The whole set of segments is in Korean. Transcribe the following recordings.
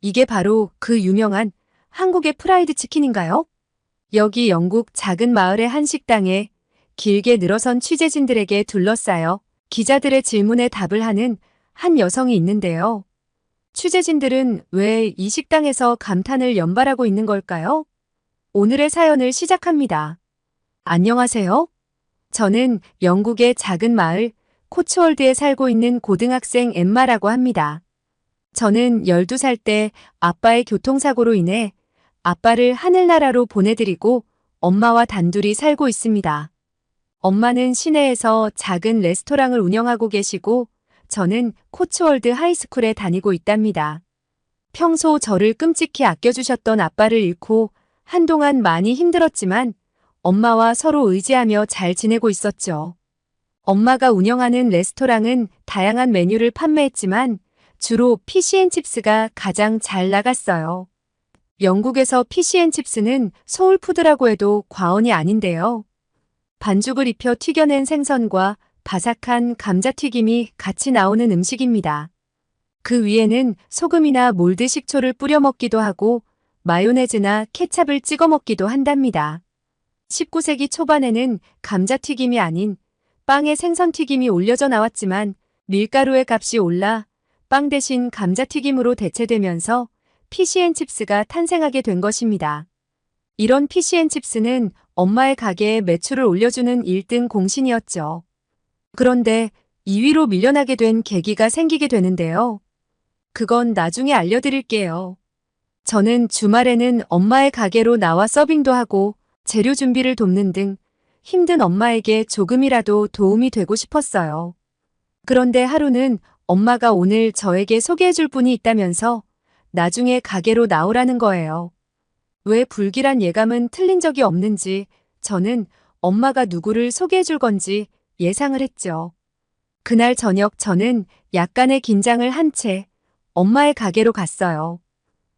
이게 바로 그 유명한 한국의 프라이드 치킨인가요? 여기 영국 작은 마을의 한 식당에 길게 늘어선 취재진들에게 둘러싸여 기자들의 질문에 답을 하는 한 여성이 있는데요. 취재진들은 왜 이 식당에서 감탄을 연발하고 있는 걸까요? 오늘의 사연을 시작합니다. 안녕하세요. 저는 영국의 작은 마을 코츠월드에 살고 있는 고등학생 엠마라고 합니다. 저는 12살 때 아빠의 교통사고로 인해 아빠를 하늘나라로 보내드리고 엄마와 단둘이 살고 있습니다. 엄마는 시내에서 작은 레스토랑을 운영하고 계시고 저는 코츠월드 하이스쿨에 다니고 있답니다. 평소 저를 끔찍히 아껴주셨던 아빠를 잃고 한동안 많이 힘들었지만 엄마와 서로 의지하며 잘 지내고 있었죠. 엄마가 운영하는 레스토랑은 다양한 메뉴를 판매했지만 주로 피시앤칩스가 가장 잘 나갔어요. 영국에서 피시앤칩스는 소울푸드라고 해도 과언이 아닌데요. 반죽을 입혀 튀겨낸 생선과 바삭한 감자튀김이 같이 나오는 음식입니다. 그 위에는 소금이나 몰드 식초를 뿌려 먹기도 하고 마요네즈나 케찹을 찍어 먹기도 한답니다. 19세기 초반에는 감자튀김이 아닌 빵에 생선튀김이 올려져 나왔지만 밀가루의 값이 올라 빵 대신 감자튀김으로 대체되면서 피시앤칩스가 탄생하게 된 것입니다. 이런 피시앤칩스는 엄마의 가게에 매출을 올려주는 1등 공신이었죠. 그런데 2위로 밀려나게 된 계기가 생기게 되는데요. 그건 나중에 알려드릴게요. 저는 주말에는 엄마의 가게로 나와 서빙도 하고 재료 준비를 돕는 등 힘든 엄마에게 조금이라도 도움이 되고 싶었어요. 그런데 하루는 엄마가 오늘 저에게 소개해줄 분이 있다면서 나중에 가게로 나오라는 거예요. 왜 불길한 예감은 틀린 적이 없는지 저는 엄마가 누구를 소개해줄 건지 예상을 했죠. 그날 저녁 저는 약간의 긴장을 한 채 엄마의 가게로 갔어요.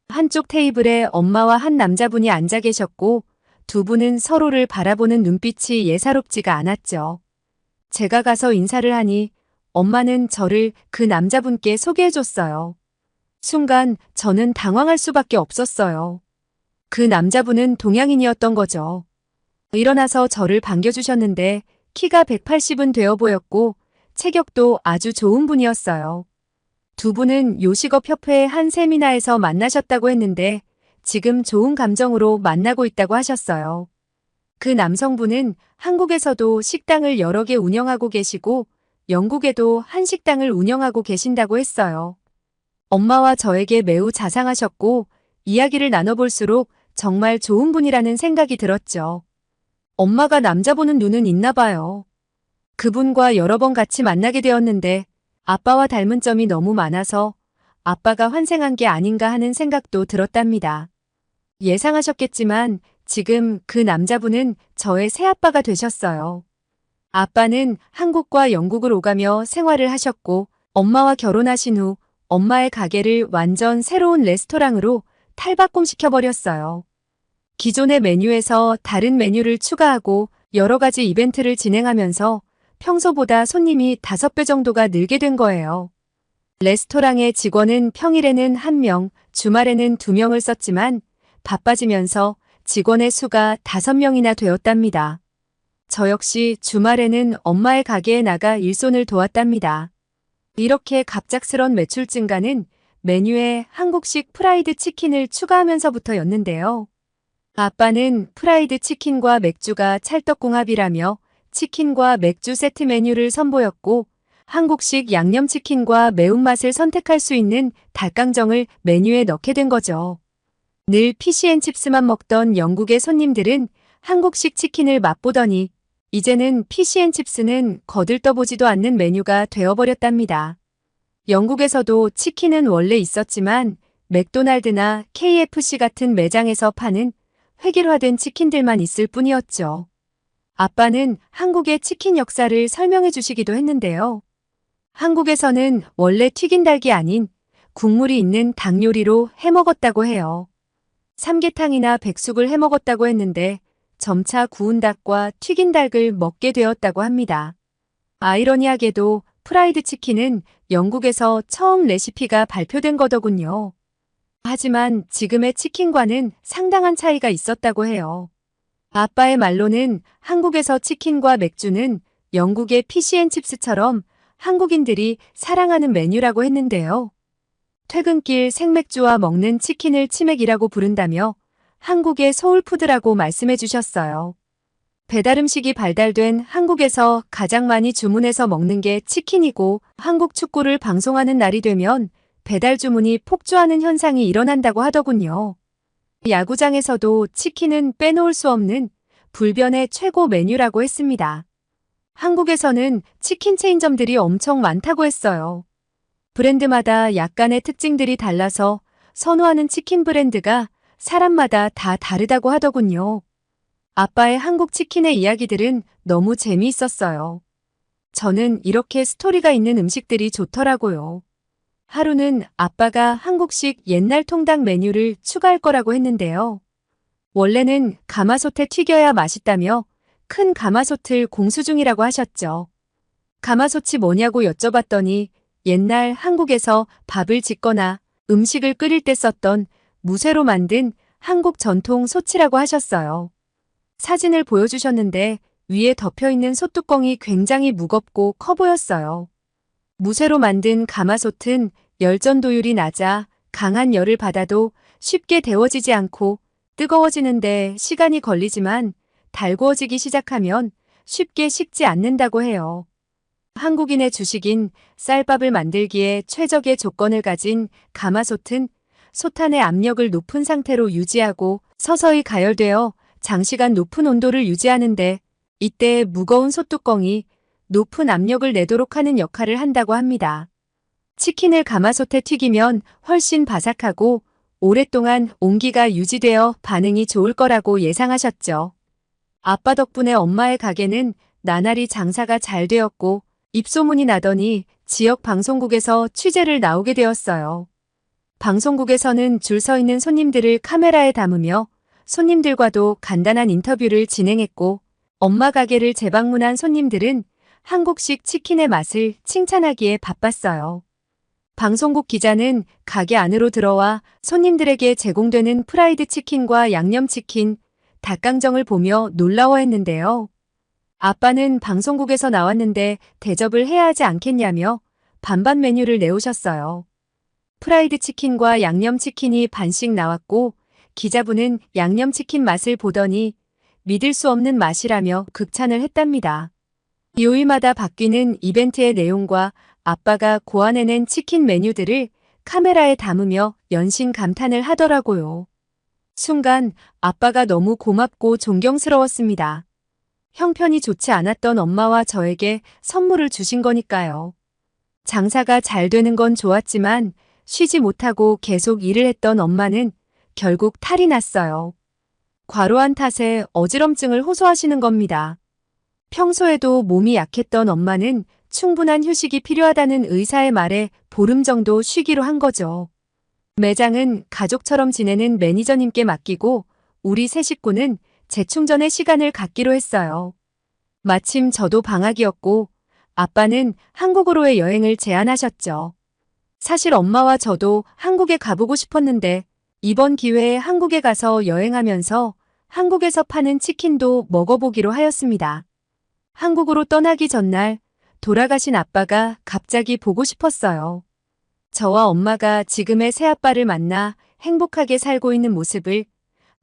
한쪽 테이블에 엄마와 한 남자분이 앉아 계셨고 두 분은 서로를 바라보는 눈빛이 예사롭지가 않았죠. 제가 가서 인사를 하니 엄마는 저를 그 남자분께 소개해줬어요. 순간 저는 당황할 수밖에 없었어요. 그 남자분은 동양인이었던 거죠. 일어나서 저를 반겨주셨는데 키가 180은 되어 보였고 체격도 아주 좋은 분이었어요. 두 분은 요식업 협회의 한 세미나에서 만나셨다고 했는데 지금 좋은 감정으로 만나고 있다고 하셨어요. 그 남성분은 한국에서도 식당을 여러 개 운영하고 계시고 영국에도 한 식당을 운영하고 계신다고 했어요. 엄마와 저에게 매우 자상하셨고 이야기를 나눠볼수록 정말 좋은 분이라는 생각이 들었죠. 엄마가 남자 보는 눈은 있나 봐요. 그분과 여러 번 같이 만나게 되었는데 아빠와 닮은 점이 너무 많아서 아빠가 환생한 게 아닌가 하는 생각도 들었답니다. 예상하셨겠지만 지금 그 남자분은 저의 새아빠가 되셨어요. 아빠는 한국과 영국을 오가며 생활을 하셨고 엄마와 결혼하신 후 엄마의 가게를 완전 새로운 레스토랑으로 탈바꿈시켜버렸어요. 기존의 메뉴에서 다른 메뉴를 추가하고 여러 가지 이벤트를 진행하면서 평소보다 손님이 5배 정도가 늘게 된 거예요. 레스토랑의 직원은 평일에는 1명, 주말에는 2명을 썼지만 바빠지면서 직원의 수가 5명이나 되었답니다. 저 역시 주말에는 엄마의 가게에 나가 일손을 도왔답니다. 이렇게 갑작스런 매출 증가는 메뉴에 한국식 프라이드 치킨을 추가하면서부터였는데요. 아빠는 프라이드 치킨과 맥주가 찰떡궁합이라며 치킨과 맥주 세트 메뉴를 선보였고 한국식 양념치킨과 매운맛을 선택할 수 있는 닭강정을 메뉴에 넣게 된 거죠. 늘 피시앤칩스만 먹던 영국의 손님들은 한국식 치킨을 맛보더니 이제는 피시앤칩스는 거들떠보지도 않는 메뉴가 되어버렸답니다. 영국에서도 치킨은 원래 있었지만 맥도날드나 KFC 같은 매장에서 파는 획일화된 치킨들만 있을 뿐이었죠. 아빠는 한국의 치킨 역사를 설명해 주시기도 했는데요. 한국에서는 원래 튀긴 닭이 아닌 국물이 있는 닭 요리로 해먹었다고 해요. 삼계탕이나 백숙을 해먹었다고 했는데 점차 구운 닭과 튀긴 닭을 먹게 되었다고 합니다. 아이러니하게도 프라이드 치킨은 영국에서 처음 레시피가 발표된 거더군요. 하지만 지금의 치킨과는 상당한 차이가 있었다고 해요. 아빠의 말로는 한국에서 치킨과 맥주는 영국의 피시앤칩스처럼 한국인들이 사랑하는 메뉴라고 했는데요. 퇴근길 생맥주와 먹는 치킨을 치맥이라고 부른다며 한국의 소울푸드라고 말씀해 주셨어요. 배달음식이 발달된 한국에서 가장 많이 주문해서 먹는 게 치킨이고 한국 축구를 방송하는 날이 되면 배달 주문이 폭주하는 현상이 일어난다고 하더군요. 야구장에서도 치킨은 빼놓을 수 없는 불변의 최고 메뉴라고 했습니다. 한국에서는 치킨 체인점들이 엄청 많다고 했어요. 브랜드마다 약간의 특징들이 달라서 선호하는 치킨 브랜드가 사람마다 다 다르다고 하더군요. 아빠의 한국 치킨의 이야기들은 너무 재미있었어요. 저는 이렇게 스토리가 있는 음식들이 좋더라고요. 하루는 아빠가 한국식 옛날 통닭 메뉴를 추가할 거라고 했는데요. 원래는 가마솥에 튀겨야 맛있다며 큰 가마솥을 공수 중이라고 하셨죠. 가마솥이 뭐냐고 여쭤봤더니 옛날 한국에서 밥을 짓거나 음식을 끓일 때 썼던 무쇠로 만든 한국 전통 솥이라고 하셨어요. 사진을 보여주셨는데 위에 덮여있는 솥뚜껑이 굉장히 무겁고 커 보였어요. 무쇠로 만든 가마솥은 열전도율이 낮아 강한 열을 받아도 쉽게 데워지지 않고 뜨거워지는데 시간이 걸리지만 달구어지기 시작하면 쉽게 식지 않는다고 해요. 한국인의 주식인 쌀밥을 만들기에 최적의 조건을 가진 가마솥은 솥안의 압력을 높은 상태로 유지하고 서서히 가열되어 장시간 높은 온도를 유지하는데 이때 무거운 솥뚜껑이 높은 압력을 내도록 하는 역할을 한다고 합니다. 치킨을 가마솥에 튀기면 훨씬 바삭하고 오랫동안 온기가 유지되어 반응이 좋을 거라고 예상하셨죠. 아빠 덕분에 엄마의 가게는 나날이 장사가 잘 되었고 입소문이 나더니 지역 방송국에서 취재를 나오게 되었어요. 방송국에서는 줄 서 있는 손님들을 카메라에 담으며 손님들과도 간단한 인터뷰를 진행했고 엄마 가게를 재방문한 손님들은 한국식 치킨의 맛을 칭찬하기에 바빴어요. 방송국 기자는 가게 안으로 들어와 손님들에게 제공되는 프라이드 치킨과 양념치킨, 닭강정을 보며 놀라워했는데요. 아빠는 방송국에서 나왔는데 대접을 해야 하지 않겠냐며 반반 메뉴를 내오셨어요. 프라이드 치킨과 양념치킨이 반씩 나왔고 기자분은 양념치킨 맛을 보더니 믿을 수 없는 맛이라며 극찬을 했답니다. 요일마다 바뀌는 이벤트의 내용과 아빠가 고안해낸 치킨 메뉴들을 카메라에 담으며 연신 감탄을 하더라고요. 순간 아빠가 너무 고맙고 존경스러웠습니다. 형편이 좋지 않았던 엄마와 저에게 선물을 주신 거니까요. 장사가 잘 되는 건 좋았지만 쉬지 못하고 계속 일을 했던 엄마는 결국 탈이 났어요. 과로한 탓에 어지럼증을 호소하시는 겁니다. 평소에도 몸이 약했던 엄마는 충분한 휴식이 필요하다는 의사의 말에 보름 정도 쉬기로 한 거죠. 매장은 가족처럼 지내는 매니저님께 맡기고 우리 세 식구는 재충전의 시간을 갖기로 했어요. 마침 저도 방학이었고 아빠는 한국으로의 여행을 제안하셨죠. 사실 엄마와 저도 한국에 가보고 싶었는데 이번 기회에 한국에 가서 여행하면서 한국에서 파는 치킨도 먹어보기로 하였습니다. 한국으로 떠나기 전날 돌아가신 아빠가 갑자기 보고 싶었어요. 저와 엄마가 지금의 새아빠를 만나 행복하게 살고 있는 모습을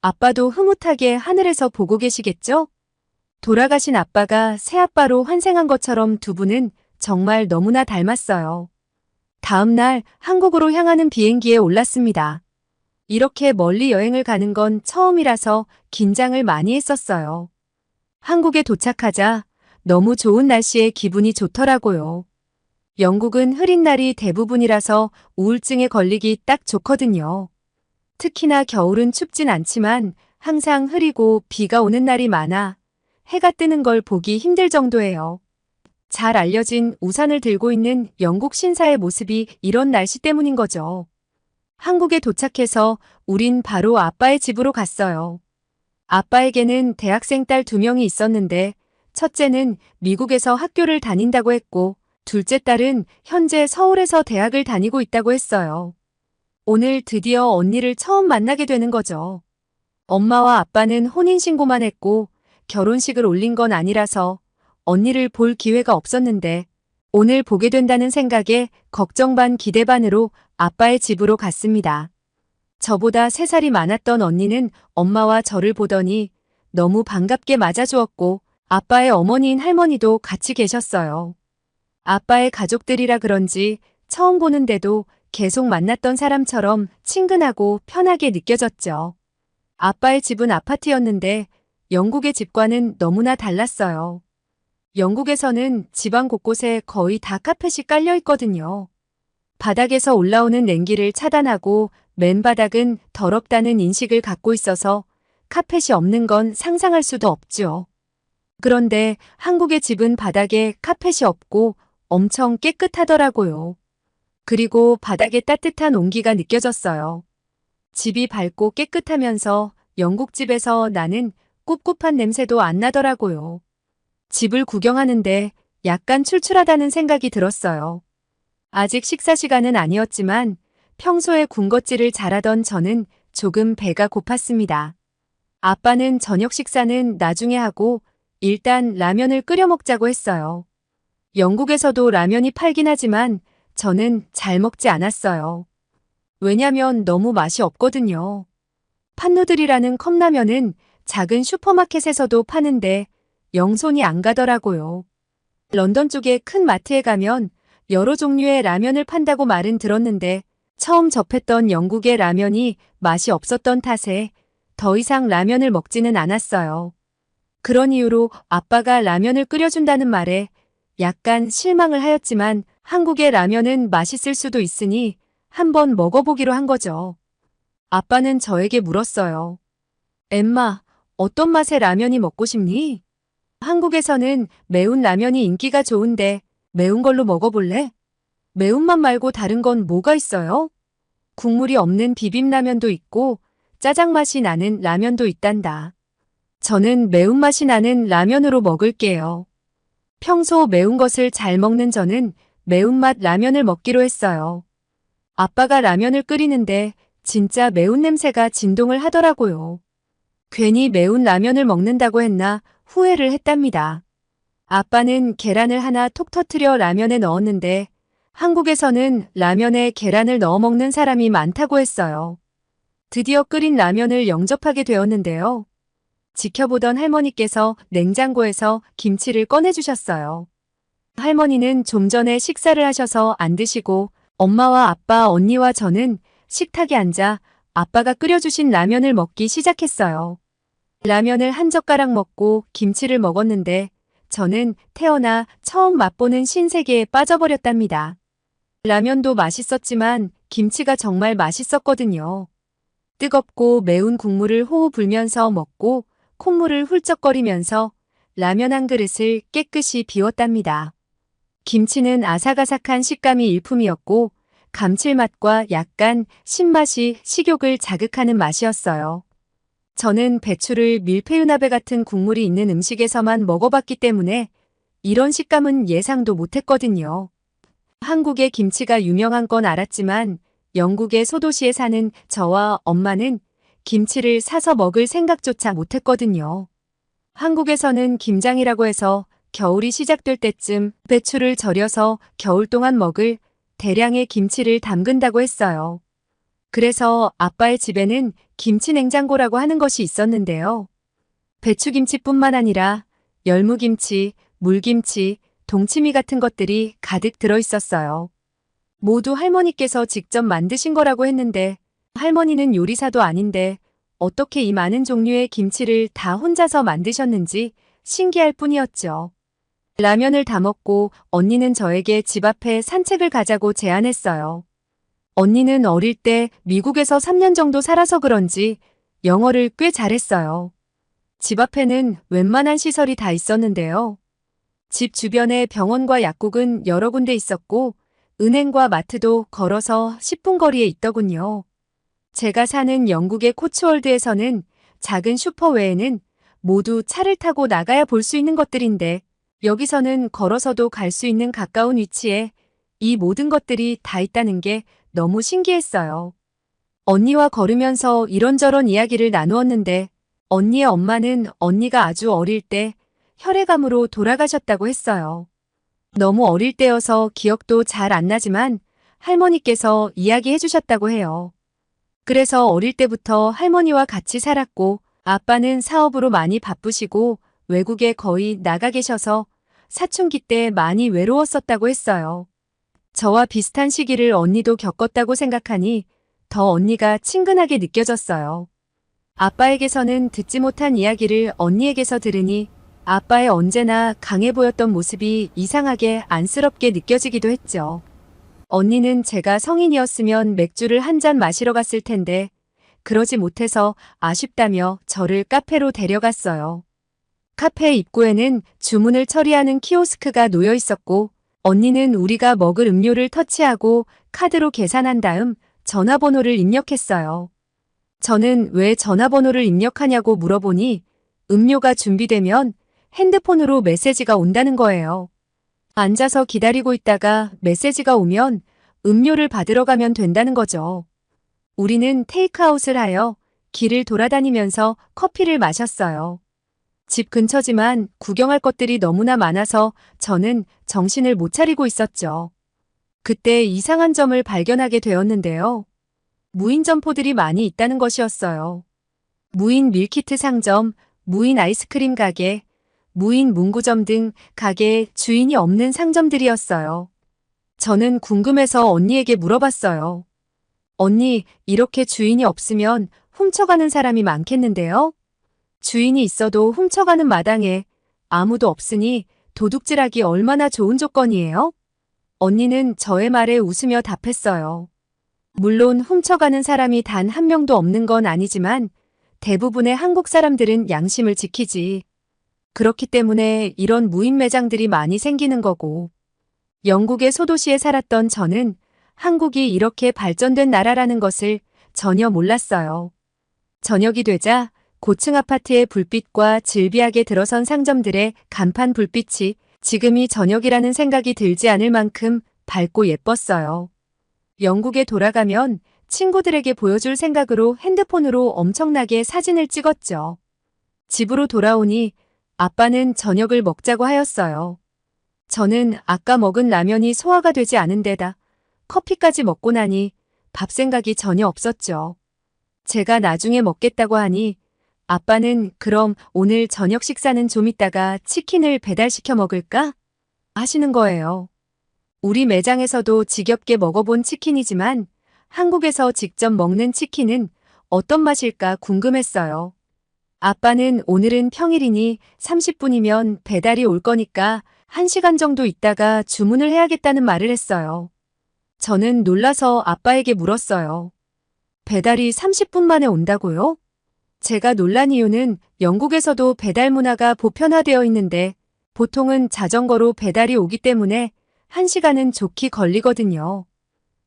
아빠도 흐뭇하게 하늘에서 보고 계시겠죠? 돌아가신 아빠가 새아빠로 환생한 것처럼 두 분은 정말 너무나 닮았어요. 다음 날 한국으로 향하는 비행기에 올랐습니다. 이렇게 멀리 여행을 가는 건 처음이라서 긴장을 많이 했었어요. 한국에 도착하자 너무 좋은 날씨에 기분이 좋더라고요. 영국은 흐린 날이 대부분이라서 우울증에 걸리기 딱 좋거든요. 특히나 겨울은 춥진 않지만 항상 흐리고 비가 오는 날이 많아 해가 뜨는 걸 보기 힘들 정도예요. 잘 알려진 우산을 들고 있는 영국 신사의 모습이 이런 날씨 때문인 거죠. 한국에 도착해서 우린 바로 아빠의 집으로 갔어요. 아빠에게는 대학생 딸 2명이 있었는데 첫째는 미국에서 학교를 다닌다고 했고 둘째 딸은 현재 서울에서 대학을 다니고 있다고 했어요. 오늘 드디어 언니를 처음 만나게 되는 거죠. 엄마와 아빠는 혼인신고만 했고 결혼식을 올린 건 아니라서 언니를 볼 기회가 없었는데 오늘 보게 된다는 생각에 걱정 반 기대 반으로 아빠의 집으로 갔습니다. 저보다 3살이 많았던 언니는 엄마와 저를 보더니 너무 반갑게 맞아주었고 아빠의 어머니인 할머니도 같이 계셨어요. 아빠의 가족들이라 그런지 처음 보는데도 계속 만났던 사람처럼 친근하고 편하게 느껴졌죠. 아빠의 집은 아파트였는데 영국의 집과는 너무나 달랐어요. 영국에서는 집안 곳곳에 거의 다 카펫이 깔려 있거든요. 바닥에서 올라오는 냉기를 차단하고 맨바닥은 더럽다는 인식을 갖고 있어서 카펫이 없는 건 상상할 수도 없죠. 그런데 한국의 집은 바닥에 카펫이 없고 엄청 깨끗하더라고요. 그리고 바닥에 따뜻한 온기가 느껴졌어요. 집이 밝고 깨끗하면서 영국 집에서 나는 꿉꿉한 냄새도 안 나더라고요. 집을 구경하는데 약간 출출하다는 생각이 들었어요. 아직 식사 시간은 아니었지만 평소에 군것질을 잘하던 저는 조금 배가 고팠습니다. 아빠는 저녁 식사는 나중에 하고 일단 라면을 끓여 먹자고 했어요. 영국에서도 라면이 팔긴 하지만 저는 잘 먹지 않았어요. 왜냐면 너무 맛이 없거든요. 팥누들이라는 컵라면은 작은 슈퍼마켓에서도 파는데 영손이 안 가더라고요. 런던 쪽에 큰 마트에 가면 여러 종류의 라면을 판다고 말은 들었는데 처음 접했던 영국의 라면이 맛이 없었던 탓에 더 이상 라면을 먹지는 않았어요. 그런 이유로 아빠가 라면을 끓여준다는 말에 약간 실망을 하였지만 한국의 라면은 맛있을 수도 있으니 한번 먹어보기로 한 거죠. 아빠는 저에게 물었어요. 엠마, 어떤 맛의 라면이 먹고 싶니? 한국에서는 매운 라면이 인기가 좋은데 매운 걸로 먹어볼래? 매운맛 말고 다른 건 뭐가 있어요? 국물이 없는 비빔라면도 있고 짜장 맛이 나는 라면도 있단다. 저는 매운맛이 나는 라면으로 먹을게요. 평소 매운 것을 잘 먹는 저는 매운맛 라면을 먹기로 했어요. 아빠가 라면을 끓이는데 진짜 매운 냄새가 진동을 하더라고요. 괜히 매운 라면을 먹는다고 했나 후회를 했답니다. 아빠는 계란을 하나 톡 터트려 라면에 넣었는데 한국에서는 라면에 계란을 넣어 먹는 사람이 많다고 했어요. 드디어 끓인 라면을 영접하게 되었는데요. 지켜보던 할머니께서 냉장고에서 김치를 꺼내주셨어요. 할머니는 좀 전에 식사를 하셔서 안 드시고 엄마와 아빠, 언니와 저는 식탁에 앉아 아빠가 끓여주신 라면을 먹기 시작했어요. 라면을 한 젓가락 먹고 김치를 먹었는데 저는 태어나 처음 맛보는 신세계에 빠져버렸답니다. 라면도 맛있었지만 김치가 정말 맛있었거든요. 뜨겁고 매운 국물을 호호 불면서 먹고 콧물을 훌쩍거리면서 라면 한 그릇을 깨끗이 비웠답니다. 김치는 아삭아삭한 식감이 일품이었고 감칠맛과 약간 신맛이 식욕을 자극하는 맛이었어요. 저는 배추를 밀푀유나베 같은 국물이 있는 음식에서만 먹어봤기 때문에 이런 식감은 예상도 못했거든요. 한국의 김치가 유명한 건 알았지만 영국의 소도시에 사는 저와 엄마는 김치를 사서 먹을 생각조차 못했거든요. 한국에서는 김장이라고 해서 겨울이 시작될 때쯤 배추를 절여서 겨울 동안 먹을 대량의 김치를 담근다고 했어요. 그래서 아빠의 집에는 김치 냉장고라고 하는 것이 있었는데요. 배추김치뿐만 아니라 열무김치, 물김치, 동치미 같은 것들이 가득 들어 있었어요. 모두 할머니께서 직접 만드신 거라고 했는데 할머니는 요리사도 아닌데 어떻게 이 많은 종류의 김치를 다 혼자서 만드셨는지 신기할 뿐이었죠. 라면을 다 먹고 언니는 저에게 집 앞에 산책을 가자고 제안했어요. 언니는 어릴 때 미국에서 3년 정도 살아서 그런지 영어를 꽤 잘했어요. 집 앞에는 웬만한 시설이 다 있었는데요. 집 주변에 병원과 약국은 여러 군데 있었고 은행과 마트도 걸어서 10분 거리에 있더군요. 제가 사는 영국의 코츠월드에서는 작은 슈퍼 외에는 모두 차를 타고 나가야 볼 수 있는 것들인데 여기서는 걸어서도 갈 수 있는 가까운 위치에 이 모든 것들이 다 있다는 게 너무 신기했어요. 언니와 걸으면서 이런저런 이야기를 나누었는데 언니의 엄마는 언니가 아주 어릴 때 혈액암으로 돌아가셨다고 했어요. 너무 어릴 때여서 기억도 잘 안 나지만 할머니께서 이야기해 주셨다고 해요. 그래서 어릴 때부터 할머니와 같이 살았고 아빠는 사업으로 많이 바쁘시고 외국에 거의 나가 계셔서 사춘기 때 많이 외로웠었다고 했어요. 저와 비슷한 시기를 언니도 겪었다고 생각하니 더 언니가 친근하게 느껴졌어요. 아빠에게서는 듣지 못한 이야기를 언니에게서 들으니 아빠의 언제나 강해 보였던 모습이 이상하게 안쓰럽게 느껴지기도 했죠. 언니는 제가 성인이었으면 맥주를 한 잔 마시러 갔을 텐데 그러지 못해서 아쉽다며 저를 카페로 데려갔어요. 카페 입구에는 주문을 처리하는 키오스크가 놓여 있었고 언니는 우리가 먹을 음료를 터치하고 카드로 계산한 다음 전화번호를 입력했어요. 저는 왜 전화번호를 입력하냐고 물어보니 음료가 준비되면 핸드폰으로 메시지가 온다는 거예요. 앉아서 기다리고 있다가 메시지가 오면 음료를 받으러 가면 된다는 거죠. 우리는 테이크아웃을 하여 길을 돌아다니면서 커피를 마셨어요. 집 근처지만 구경할 것들이 너무나 많아서 저는 정신을 못 차리고 있었죠. 그때 이상한 점을 발견하게 되었는데요. 무인 점포들이 많이 있다는 것이었어요. 무인 밀키트 상점, 무인 아이스크림 가게, 무인 문구점 등 가게에 주인이 없는 상점들이었어요. 저는 궁금해서 언니에게 물어봤어요. 언니, 이렇게 주인이 없으면 훔쳐가는 사람이 많겠는데요? 주인이 있어도 훔쳐가는 마당에 아무도 없으니 도둑질하기 얼마나 좋은 조건이에요? 언니는 저의 말에 웃으며 답했어요. 물론 훔쳐가는 사람이 단 한 명도 없는 건 아니지만 대부분의 한국 사람들은 양심을 지키지. 그렇기 때문에 이런 무인 매장들이 많이 생기는 거고. 영국의 소도시에 살았던 저는 한국이 이렇게 발전된 나라라는 것을 전혀 몰랐어요. 저녁이 되자 고층 아파트의 불빛과 질비하게 들어선 상점들의 간판 불빛이 지금이 저녁이라는 생각이 들지 않을 만큼 밝고 예뻤어요. 영국에 돌아가면 친구들에게 보여줄 생각으로 핸드폰으로 엄청나게 사진을 찍었죠. 집으로 돌아오니 아빠는 저녁을 먹자고 하였어요. 저는 아까 먹은 라면이 소화가 되지 않은 데다 커피까지 먹고 나니 밥 생각이 전혀 없었죠. 제가 나중에 먹겠다고 하니 아빠는 그럼 오늘 저녁 식사는 좀 이따가 치킨을 배달시켜 먹을까? 하시는 거예요. 우리 매장에서도 지겹게 먹어본 치킨이지만 한국에서 직접 먹는 치킨은 어떤 맛일까 궁금했어요. 아빠는 오늘은 평일이니 30분이면 배달이 올 거니까 1시간 정도 있다가 주문을 해야겠다는 말을 했어요. 저는 놀라서 아빠에게 물었어요. 배달이 30분 만에 온다고요? 제가 놀란 이유는 영국에서도 배달 문화가 보편화되어 있는데 보통은 자전거로 배달이 오기 때문에 1시간은 좋게 걸리거든요.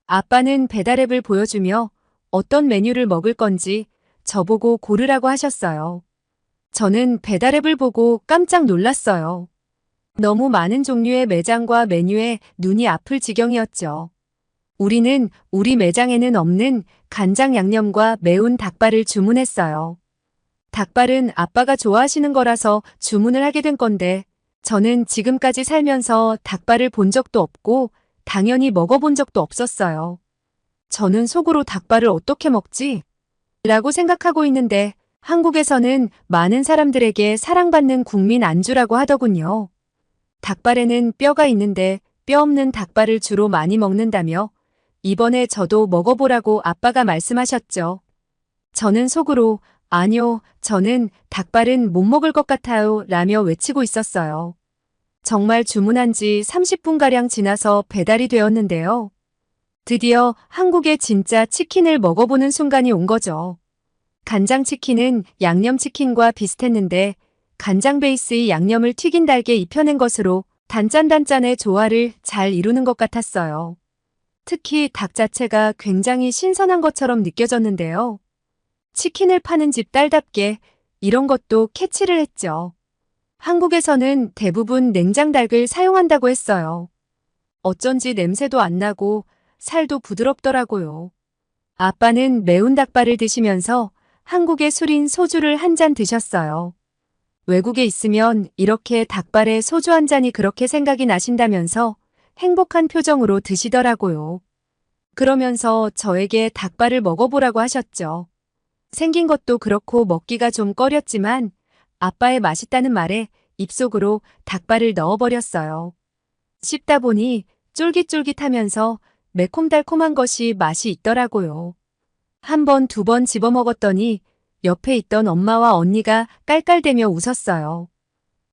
아빠는 배달앱을 보여주며 어떤 메뉴를 먹을 건지 저보고 고르라고 하셨어요. 저는 배달앱을 보고 깜짝 놀랐어요. 너무 많은 종류의 매장과 메뉴에 눈이 아플 지경이었죠. 우리는 우리 매장에는 없는 간장 양념과 매운 닭발을 주문했어요. 닭발은 아빠가 좋아하시는 거라서 주문을 하게 된 건데 저는 지금까지 살면서 닭발을 본 적도 없고 당연히 먹어본 적도 없었어요. 저는 속으로 닭발을 어떻게 먹지? 라고 생각하고 있는데 한국에서는 많은 사람들에게 사랑받는 국민 안주라고 하더군요. 닭발에는 뼈가 있는데 뼈 없는 닭발을 주로 많이 먹는다며 이번에 저도 먹어보라고 아빠가 말씀하셨죠. 저는 속으로 아니요, 저는 닭발은 못 먹을 것 같아요 라며 외치고 있었어요. 정말 주문한 지 30분가량 지나서 배달이 되었는데요. 드디어 한국의 진짜 치킨을 먹어보는 순간이 온 거죠. 간장치킨은 양념치킨과 비슷했는데 간장 베이스의 양념을 튀긴 달게 입혀낸 것으로 단짠단짠의 조화를 잘 이루는 것 같았어요. 특히 닭 자체가 굉장히 신선한 것처럼 느껴졌는데요. 치킨을 파는 집 딸답게 이런 것도 캐치를 했죠. 한국에서는 대부분 냉장닭을 사용한다고 했어요. 어쩐지 냄새도 안 나고 살도 부드럽더라고요. 아빠는 매운 닭발을 드시면서 한국의 술인 소주를 한 잔 드셨어요. 외국에 있으면 이렇게 닭발에 소주 한 잔이 그렇게 생각이 나신다면서 행복한 표정으로 드시더라고요. 그러면서 저에게 닭발을 먹어보라고 하셨죠. 생긴 것도 그렇고 먹기가 좀 꺼렸지만 아빠의 맛있다는 말에 입속으로 닭발을 넣어버렸어요. 씹다 보니 쫄깃쫄깃하면서 매콤달콤한 것이 맛이 있더라고요. 한 번, 두 번 집어먹었더니 옆에 있던 엄마와 언니가 깔깔대며 웃었어요.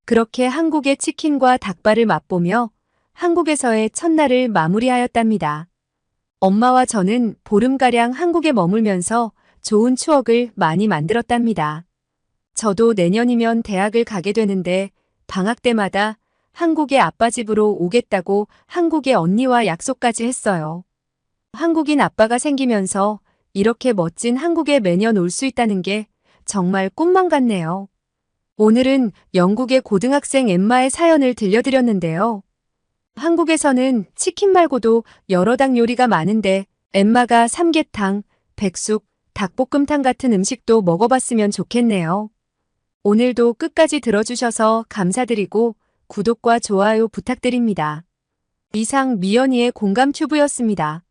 그렇게 한국의 치킨과 닭발을 맛보며 한국에서의 첫날을 마무리하였답니다. 엄마와 저는 보름가량 한국에 머물면서 좋은 추억을 많이 만들었답니다. 저도 내년이면 대학을 가게 되는데 방학 때마다 한국의 아빠 집으로 오겠다고 한국의 언니와 약속까지 했어요. 한국인 아빠가 생기면서 이렇게 멋진 한국에 매년 올 수 있다는 게 정말 꿈만 같네요. 오늘은 영국의 고등학생 엠마의 사연을 들려드렸는데요. 한국에서는 치킨 말고도 여러 닭 요리가 많은데 엠마가 삼계탕, 백숙, 닭볶음탕 같은 음식도 먹어봤으면 좋겠네요. 오늘도 끝까지 들어주셔서 감사드리고 구독과 좋아요 부탁드립니다. 이상 미연이의 공감 튜브였습니다.